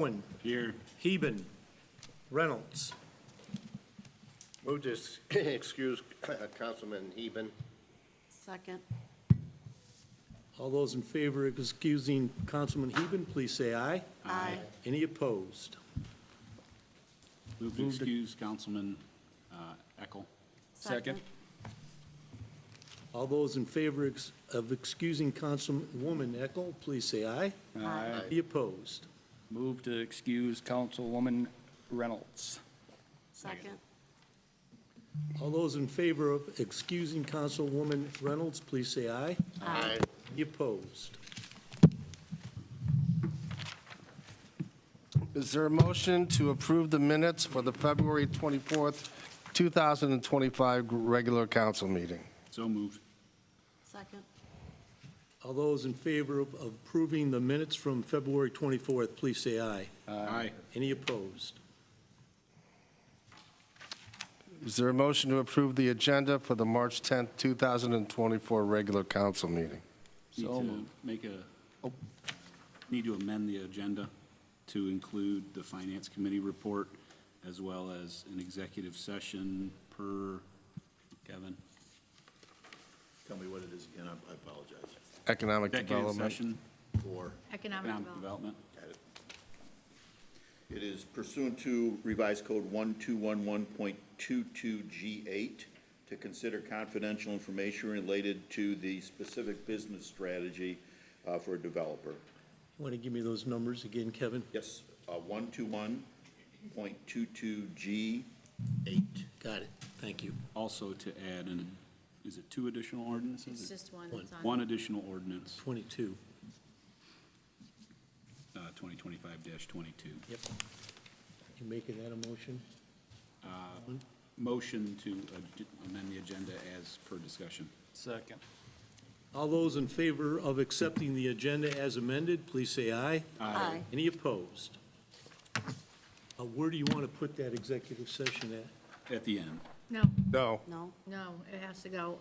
Owen. Here. Heben. Reynolds. Move to excuse Councilman Heben. Second. All those in favor of excusing Councilman Heben, please say aye. Aye. Any opposed? Move to excuse Councilman Eckel. Second. All those in favor of excusing Councilwoman Eckel, please say aye. Aye. Any opposed? Move to excuse Councilwoman Reynolds. Second. All those in favor of excusing Councilwoman Reynolds, please say aye. Aye. Any opposed? Is there a motion to approve the minutes for the February 24th, 2025 regular council meeting? So moved. Second. All those in favor of approving the minutes from February 24th, please say aye. Aye. Any opposed? Is there a motion to approve the agenda for the March 10th, 2024 regular council meeting? Need So to moved. make a, need to amend the agenda to include the Finance Committee report as well as an executive session per, Kevin? Tell me what it is again, I apologize. Economic Executive development. session, For, Economic economic development. got it. It is pursuant to revised code 1211.22G8 to consider confidential information related to the specific business strategy for a developer. Want to give me those numbers again, Kevin? Yes, 121.22G8. Got it. Thank you. Also to add is it two additional ordinances? It's just one that's on. One additional ordinance, 22. 2025-22. Yep. You making that a motion? Motion to amend the agenda as per discussion. Second. All those in favor of accepting the agenda as amended, please say aye. Aye. Any opposed? Where do you want to put that executive session at? At the end. No, No. No. no, it has to go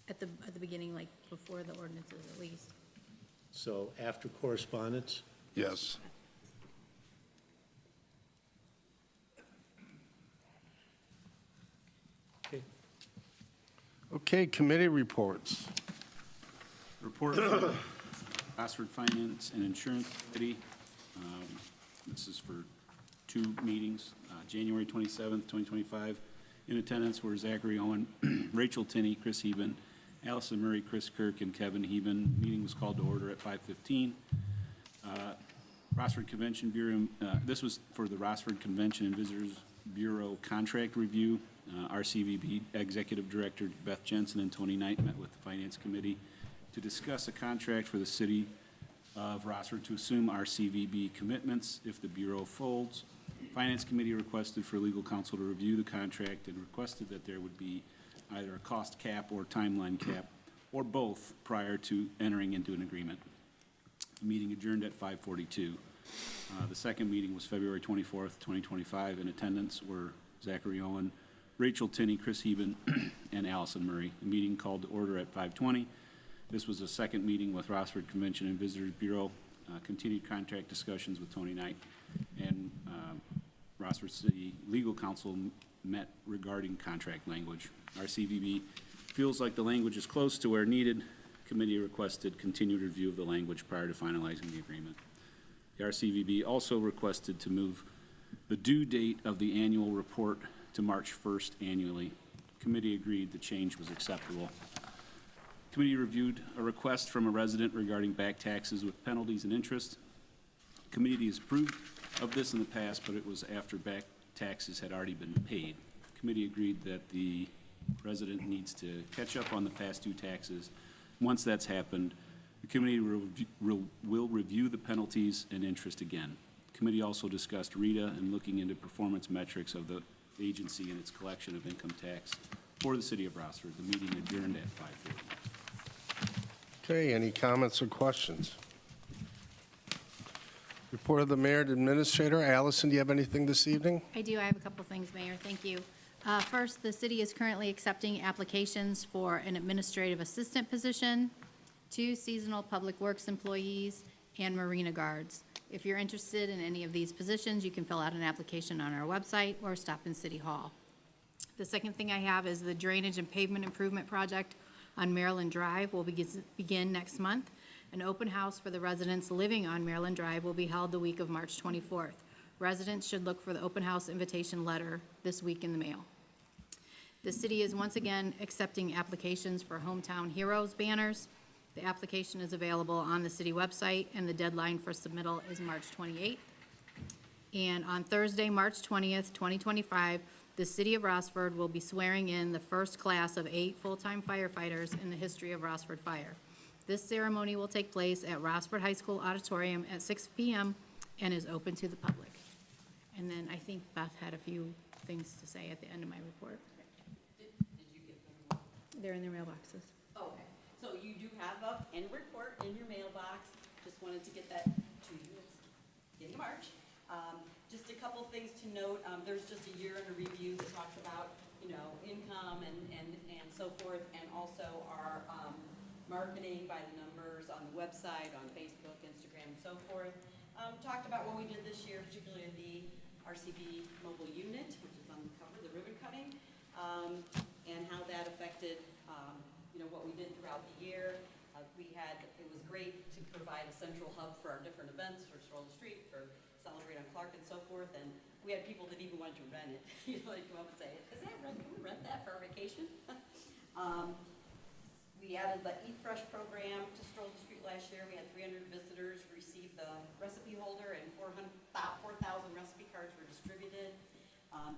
at the beginning, like before the ordinances at least. So after correspondence? Yes. Okay. Okay, committee reports. Report from the Rossford Finance and Insurance Committee. This is for two meetings, January 27th, 2025. In attendance were Zachary Owen, Rachel Tinney, Chris Heben, Allison Murray, Chris Kirk, and Kevin Heben. Meeting was called to order at 5:15. Rossford Convention Bureau, this was for the Rossford Convention and Visitors Bureau contract review. RCVB Executive Director Beth Jensen and Tony Knight met with the Finance Committee to discuss a contract for the city of Rossford to assume RCVB commitments if the Bureau folds. Finance Committee requested for legal counsel to review the contract and requested that there would be either a cost cap or timeline cap, or both, prior to entering into an agreement. The meeting adjourned at 5:42. The second meeting was February 24th, 2025. In attendance were Zachary Owen, Rachel Tinney, Chris Heben, and Allison Murray. The meeting called to order at 5:20. This was a second meeting with Rossford Convention and Visitors Bureau, continued contract discussions with Tony Knight, and Rossford City Legal Counsel met regarding contract language. RCVB feels like the language is close to where needed. Committee requested continued review of the language prior to finalizing the agreement. The RCVB also requested to move the due date of the annual report to March 1st annually. Committee agreed the change was acceptable. Committee reviewed a request from a resident regarding back taxes with penalties and interest. Committee has approved of this in the past, but it was after back taxes had already been paid. Committee agreed that the resident needs to catch up on the past due taxes. Once that's happened, the committee will review the penalties and interest again. Committee also discussed RETA and looking into performance metrics of the agency and its collection of income tax for the city of Rossford. The meeting adjourned at 5:30. Okay, any comments or questions? Report of the mayor and administrator. Allison, do you have anything this evening? I do, I have a couple things, Mayor, thank you. First, the city is currently accepting applications for an administrative assistant position, 2 seasonal public works employees, and marina guards. If you're interested in any of these positions, you can fill out an application on our website or stop in City Hall. The second thing I have is the drainage and pavement improvement project on Maryland Drive will begin next month. An open house for the residents living on Maryland Drive will be held the week of March 24th. Residents should look for the open house invitation letter this week in the mail. The city is once again accepting applications for Hometown Heroes banners. The application is available on the city website, and the deadline for submittal is March 28th. And on Thursday, March 20th, 2025, the city of Rossford will be swearing in the first class of 8 full-time firefighters in the history of Rossford Fire. This ceremony will take place at Rossford High School Auditorium at 6 p.m. and is open to the public. And then I think Beth had a few things to say at the end of my report. Did you get them? They're in their mailboxes. Okay, so you do have a end report in your mailbox. Just wanted to get that to you. It's in March. Just a couple things to note. There's just a year in a review that talks about, income and so forth, and also our marketing by the numbers on the website, on Facebook, Instagram, and so forth. Talked about what we did this year, particularly the RCB mobile unit, which is on the cover, the ribbon cutting, and how that affected, what we did throughout the year. It was great to provide a central hub for our different events, for Stroll the Street, for Celebrate on Clark and so forth, and we had people that even wanted to rent it. They'd come up and say, can we rent that for our vacation? We added the Eat Fresh program to Stroll the Street last year. We had 300 visitors receive the recipe holder, and 4,000 recipe cards were distributed.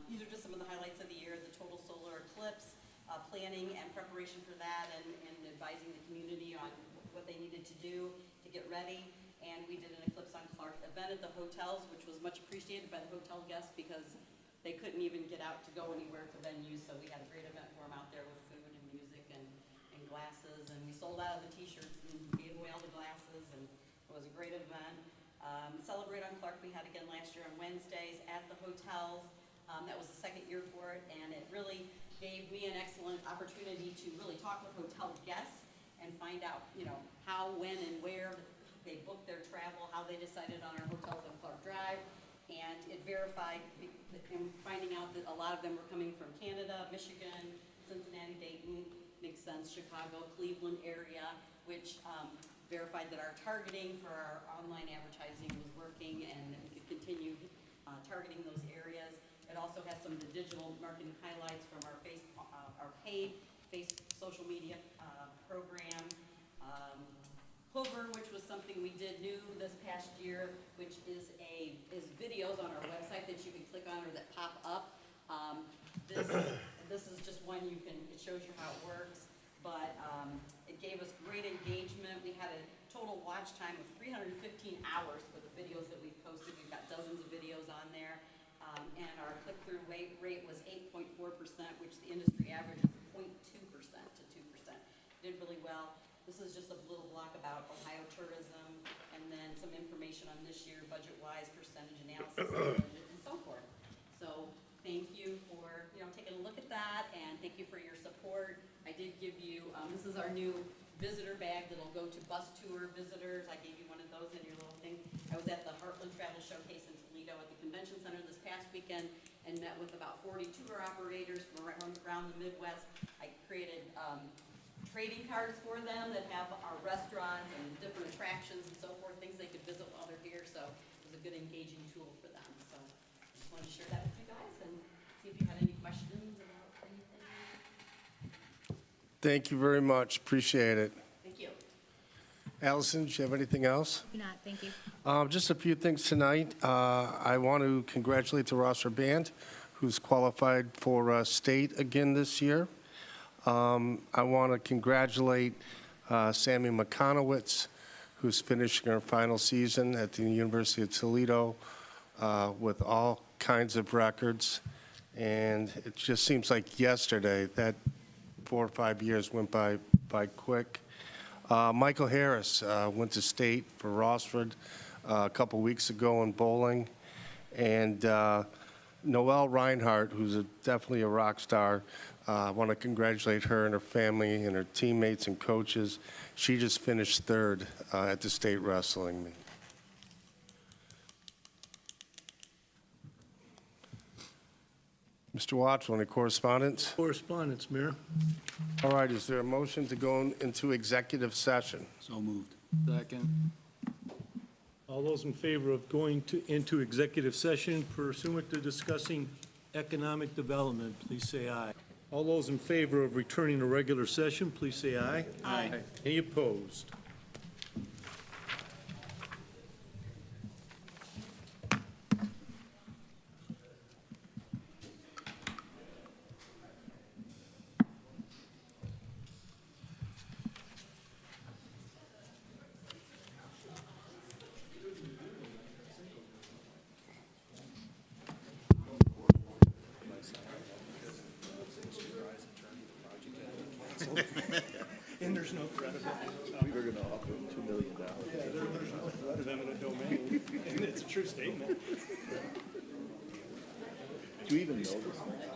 These are just some of the highlights of the year: the total solar eclipse, planning and preparation for that, and advising the community on what they needed to do to get ready. And we did an Eclipse on Clark event at the hotels, which was much appreciated by the hotel guests because they couldn't even get out to go anywhere to venues. So we had a great event for them out there with food and music and glasses. And we sold out of the t-shirts and gave away all the glasses, and it was a great event. Celebrate on Clark we had again last year on Wednesdays at the hotels. That was the second year for it, and it really gave me an excellent opportunity to really talk with hotel guests and find out, how, when, and where they booked their travel, how they decided on our hotels on Clark Drive, and it verified, and finding out that a lot of them were coming from Canada, Michigan, Cincinnati, Dayton, makes sense, Chicago, Cleveland area, which verified that our targeting for our online advertising was working, and that we could continue targeting those areas. It also has some of the digital marketing highlights from our paid social media program. Clover, which was something we did new this past year, which is videos on our website that you can click on or that pop up. This is just one it shows you how it works, but it gave us great engagement. We had a total watch time of 315 hours for the videos that we posted. We've got dozens of videos on there, and our click-through rate was 8.4%, which the industry average is 0.2% to 2%. Did really well. This is just a little block about Ohio tourism, and then some information on this year, budget-wise, percentage analysis, and so forth. So thank you for taking a look at that, and thank you for your support. I did give you, this is our new visitor bag that'll go to bus tour visitors. I gave you one of those in your little thing. I was at the Heartland Travel Showcase in Toledo at the Convention Center this past weekend and met with about 40 tour operators from around the Midwest. I created trading cards for them that have our restaurants and different attractions and so forth, things they could visit while they're here. So it was a good engaging tool for them. So I just wanted to share that with you guys and see if you had any questions about anything. Thank you very much. Appreciate it. Thank you. Allison, do you have anything else? Do not, thank you. Just a few things tonight. I want to congratulate the Rossford Band, who's qualified for state again this year. I want to congratulate Sammy McConowitz, who's finishing her final season at the University of Toledo with all kinds of records. And it just seems like yesterday that 4 or 5 years went by quick. Michael Harris went to state for Rossford a couple weeks ago in bowling. And Noelle Reinhardt, who's definitely a rock star, I want to congratulate her and her family and her teammates and coaches. She just finished third at the state wrestling meet. Mr. Watts, any correspondence? Correspondence, Mayor. All right, is there a motion to go into executive session? So moved. Second. All those in favor of going into executive session pursuant to discussing economic development, please say aye. All those in favor of returning to regular session, please say aye. Aye. Any opposed? We're gonna offer him $2 million. It's a true statement. Do you even know this?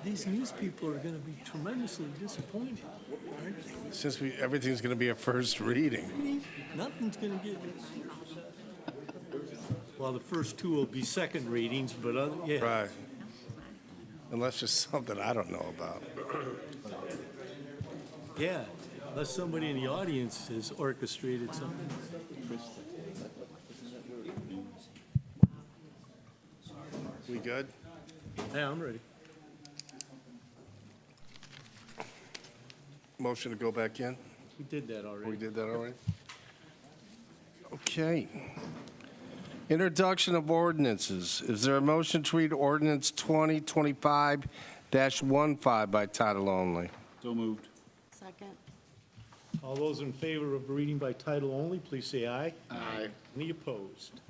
These news people are going to be tremendously disappointed, aren't they? Since everything's going to be a first reading. Nothing's going to get. Well, the first two will be second readings, but yeah. Right. Unless there's something I don't know about. Yeah, unless somebody in the audience has orchestrated something. We good? Yeah, I'm ready. Motion to go back in? We did that We already. did that already? Okay. Introduction of ordinances. Is there a motion to read ordinance 2025-15 by title only? So moved. Second. All those in favor of reading by title only, please say aye. Aye. Any opposed?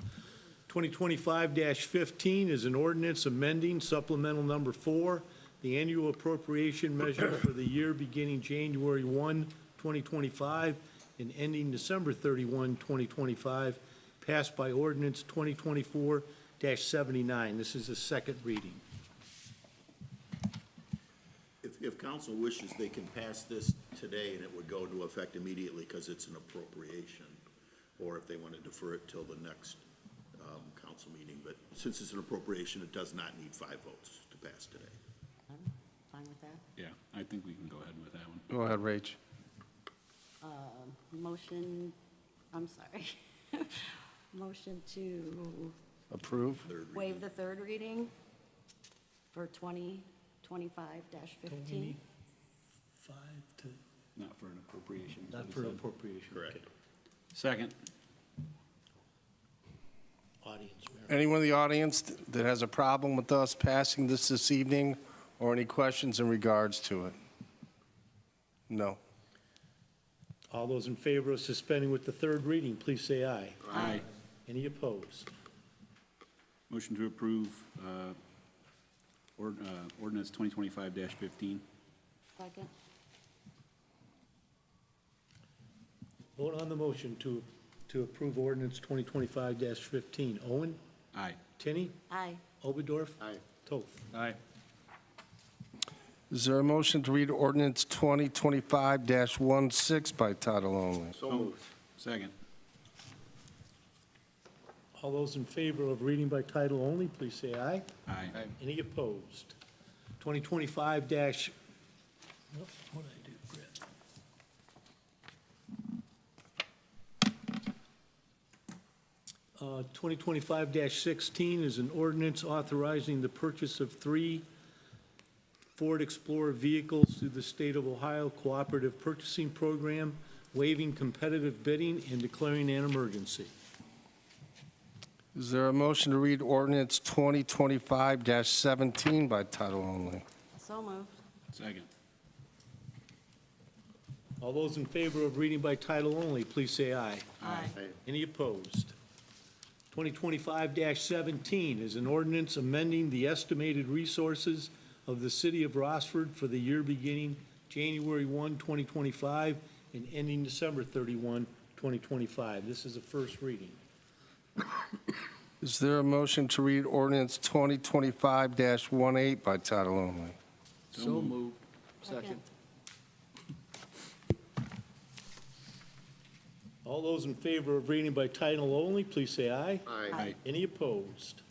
2025-15 is an ordinance amending supplemental number 4, the annual appropriation measure for the year beginning January 1, 2025, and ending December 31, 2025, passed by ordinance 2024-79. This is a second reading. If council wishes, they can pass this today and it would go into effect immediately because it's an appropriation. Or if they want to defer it till the next council meeting. But since it's an appropriation, it does not need 5 votes to pass today. Fine with that. Yeah, I think we can go ahead with that one. Go ahead, Rach. Motion, I'm sorry. Motion to Approve? waive the third reading for 2025-15. 5 to, Not for an appropriation. is not what for it an said. appropriation. Correct. Second. Audience, Mayor. Anyone in the audience that has a problem with us passing this evening, or any questions in regards to it? No. All those in favor of suspending with the third reading, please say aye. Aye. Any opposed? Motion to approve ordinance 2025-15. Second. Vote on the motion to approve ordinance 2025-15. Owen? Aye. Tinney? Aye. Oberdorf? Aye. Toth? Aye. Is there a motion to read ordinance 2025-16 by title only? So moved. Second. All those in favor of reading by title only, please say aye. Aye. Any opposed? 2025 dash, what did I do, Brett? 2025-16 is an ordinance authorizing the purchase of 3 Ford Explorer vehicles through the State of Ohio Cooperative Purchasing Program, waiving competitive bidding and declaring an emergency. Is there a motion to read ordinance 2025-17 by title only? So moved. Second. All those in favor of reading by title only, please say aye. Aye. Any opposed? 2025-17 is an ordinance amending the estimated resources of the city of Rossford for the year beginning January 1, 2025, and ending December 31, 2025. This is a first reading. Is there a motion to read ordinance 2025-18 by title only? So moved. Second. All those in favor of reading by title only, please say aye. Aye. Any opposed?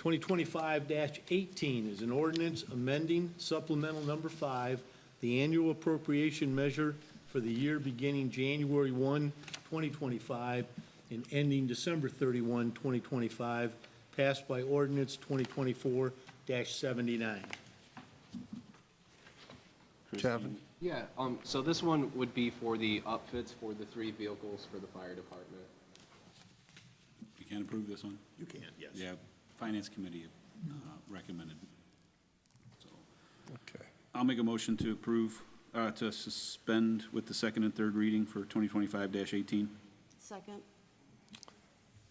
2025-18 is an ordinance amending supplemental number 5, the annual appropriation measure for the year beginning January 1, 2025, and ending December 31, 2025, passed by ordinance 2024-79. Kevin? Yeah, so this one would be for the upfits for the 3 vehicles for the fire department. You can't approve this one? You can, yes. Yeah, Finance Committee recommended. So Okay. I'll make a motion to approve, to suspend with the second and third reading for 2025-18. Second.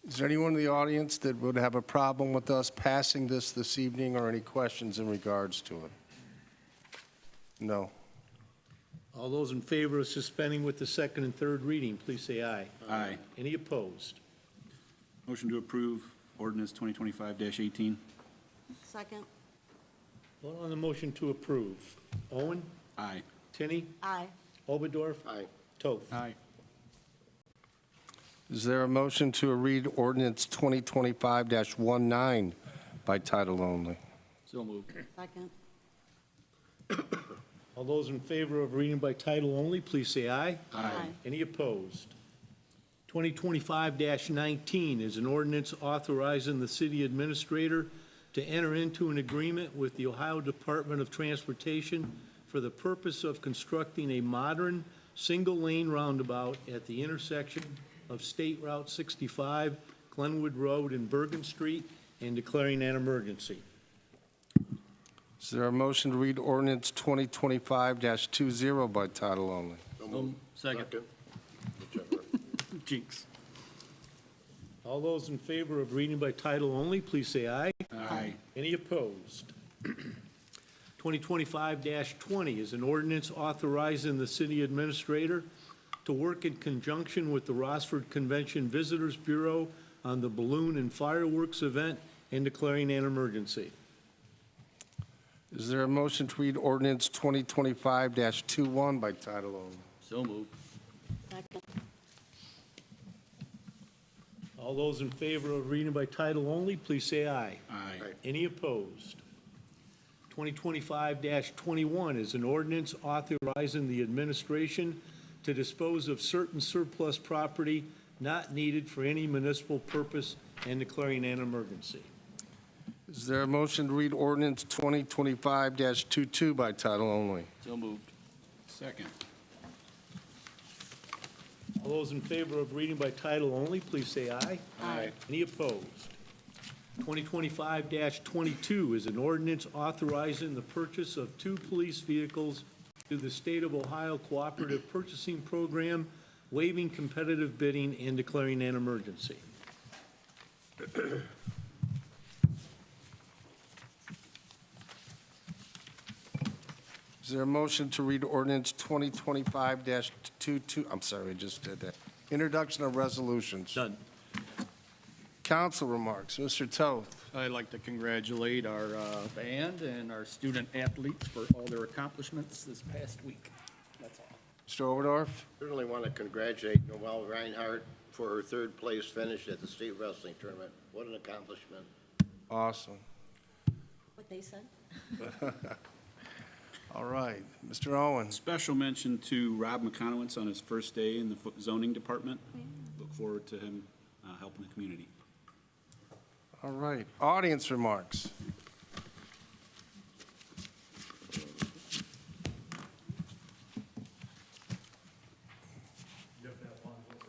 Is there anyone in the audience that would have a problem with us passing this evening, or any questions in regards to it? No. All those in favor of suspending with the second and third reading, please say aye. Aye. Any opposed? Motion to approve ordinance 2025-18. Second. Vote on the motion to approve. Owen? Aye. Tinney? Aye. Oberdorf? Aye. Toth? Aye. Is there a motion to read ordinance 2025-19 by title only? So moved. Second. All those in favor of reading by title only, please say aye. Aye. Any opposed? 2025-19 is an ordinance authorizing the city administrator to enter into an agreement with the Ohio Department of Transportation for the purpose of constructing a modern, single-lane roundabout at the intersection of State Route 65, Glenwood Road, and Bergen Street, and declaring an emergency. Is there a motion to read ordinance 2025-20 by title only? Second. Jinx. All those in favor of reading by title only, please say aye. Aye. Any opposed? 2025-20 is an ordinance authorizing the city administrator to work in conjunction with the Rossford Convention Visitors Bureau on the balloon and fireworks event and declaring an emergency. Is there a motion to read ordinance 2025-21 by title only? So moved. Second. All those in favor of reading by title only, please say aye. Aye. Any opposed? 2025-21 is an ordinance authorizing the administration to dispose of certain surplus property not needed for any municipal purpose and declaring an emergency. Is there a motion to read ordinance 2025-22 by title only? So moved. Second. All those in favor of reading by title only, please say aye. Aye. Any opposed? 2025-22 is an ordinance authorizing the purchase of 2 police vehicles through the State of Ohio Cooperative Purchasing Program, waiving competitive bidding and declaring an emergency. Is there a motion to read ordinance 2025-22? I'm sorry, I just did that. Introduction of resolutions. Done. Council remarks. Mr. Toth. I'd like to congratulate our band and our student athletes for all their accomplishments this past week. That's all. Mr. Oberdorf. Certainly want to congratulate Noelle Reinhardt for her third-place finish at the state wrestling tournament. What an accomplishment. Awesome. What they said? All right. Mr. Owen. Special mention to Rob McConowitz on his first day in the zoning department. Look forward to him helping the community. All right. Audience remarks.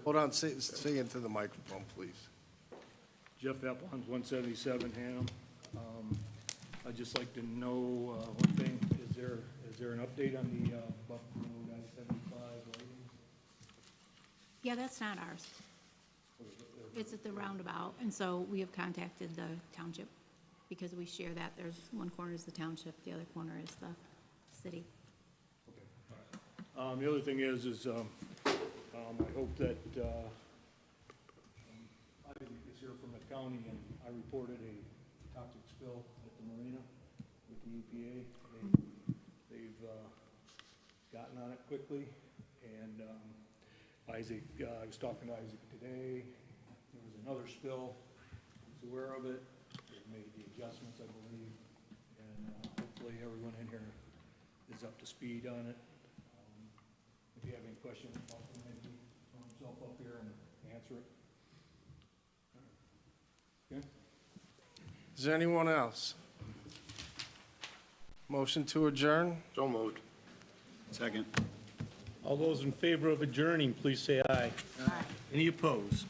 Hold on, say into the microphone, please. Jeff Appelhans, 177 Ham. I'd just like to know one thing, is there an update on the Buffalo Road I-75 lighting? Yeah, that's not ours. It's at the roundabout, and so we have contacted the township because we share that. There's one corner is the township, the other corner is the city. The other thing is I hope that, Isaac is here from the county, and I reported a toxic spill at the marina with the EPA. They've gotten on it quickly, and Isaac, I was talking to Isaac today. There was another spill. He was aware of it. They made the adjustments, I believe, and hopefully everyone in here is up to speed on it. If you have any questions, maybe throw himself up here and answer it. Okay? Is there anyone else? Motion to adjourn? So moved. Second. All those in favor of adjourning, please say aye. Aye. Any opposed?